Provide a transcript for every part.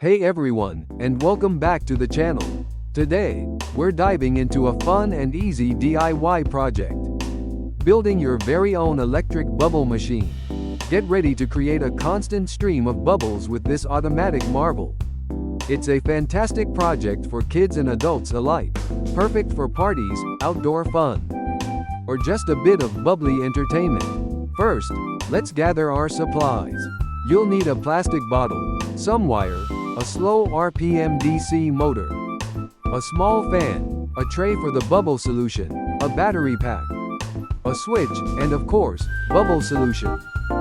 Hey everyone, and welcome back to the channel. Today, we're diving into a fun and easy DIY project. Building your very own electric bubble machine. Get ready to create a constant stream of bubbles with this automatic marvel. It's a fantastic project for kids and adults alike. Perfect for parties, outdoor fun, or just a bit of bubbly entertainment. First, let's gather our supplies. You'll need a plastic bottle, some wire, a slow RPM DC motor, a small fan, a tray for the bubble solution, a battery pack, a switch, and of course, bubble solution.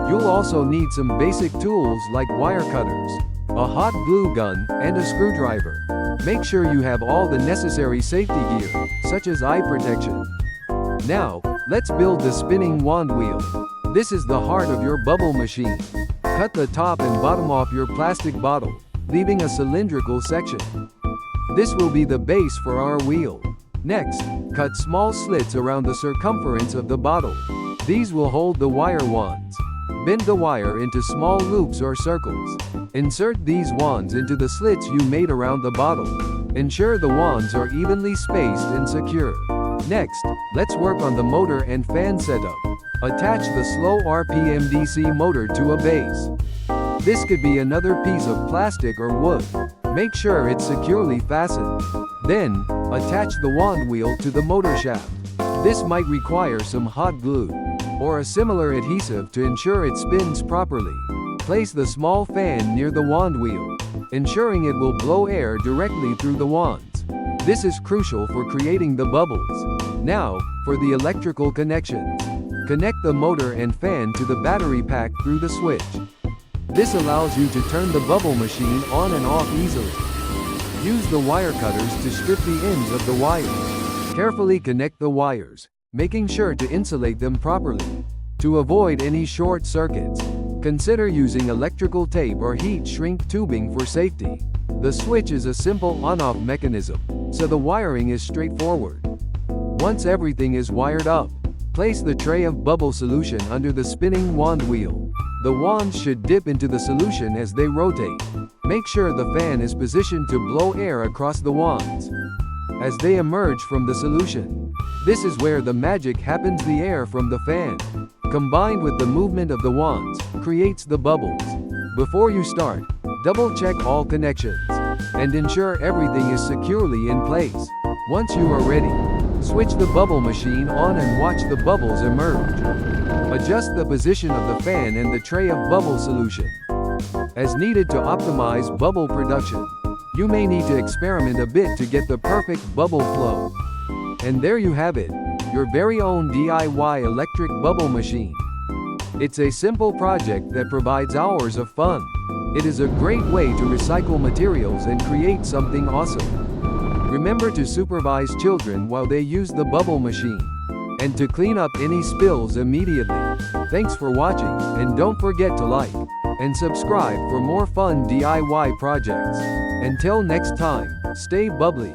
You'll also need some basic tools like wire cutters, a hot glue gun, and a screwdriver. Make sure you have all the necessary safety gear, such as eye protection. Now, let's build the spinning wand wheel. This is the heart of your bubble machine. Cut the top and bottom off your plastic bottle, leaving a cylindrical section. This will be the base for our wheel. Next, cut small slits around the circumference of the bottle. These will hold the wire wands. Bend the wire into small loops or circles. Insert these wands into the slits you made around the bottle. Ensure the wands are evenly spaced and secure. Next, let's work on the motor and fan setup. Attach the slow RPM DC motor to a base. This could be another piece of plastic or wood. Make sure it's securely fastened. Then, attach the wand wheel to the motor shaft. This might require some hot glue or a similar adhesive to ensure it spins properly. Place the small fan near the wand wheel, ensuring it will blow air directly through the wands. This is crucial for creating the bubbles. Now, for the electrical connections. Connect the motor and fan to the battery pack through the switch. This allows you to turn the bubble machine on and off easily. Use the wire cutters to strip the ends of the wires. Carefully connect the wires, making sure to insulate them properly. To avoid any short circuits, consider using electrical tape or heat shrink tubing for safety. The switch is a simple on-off mechanism, so the wiring is straightforward. Once everything is wired up, place the tray of bubble solution under the spinning wand wheel. The wands should dip into the solution as they rotate. Make sure the fan is positioned to blow air across the wands as they emerge from the solution. This is where the magic happens. The air from the fan, combined with the movement of the wands, creates the bubbles. Before you start, double-check all connections and ensure everything is securely in place. Once you are ready, switch the bubble machine on and watch the bubbles emerge. Adjust the position of the fan and the tray of bubble solution as needed to optimize bubble production. You may need to experiment a bit to get the perfect bubble flow. And there you have it, your very own DIY electric bubble machine. It's a simple project that provides hours of fun. It is a great way to recycle materials and create something awesome. Remember to supervise children while they use the bubble machine, and to clean up any spills immediately. Thanks for watching, and don't forget to like and subscribe for more fun DIY projects. Until next time, stay bubbly.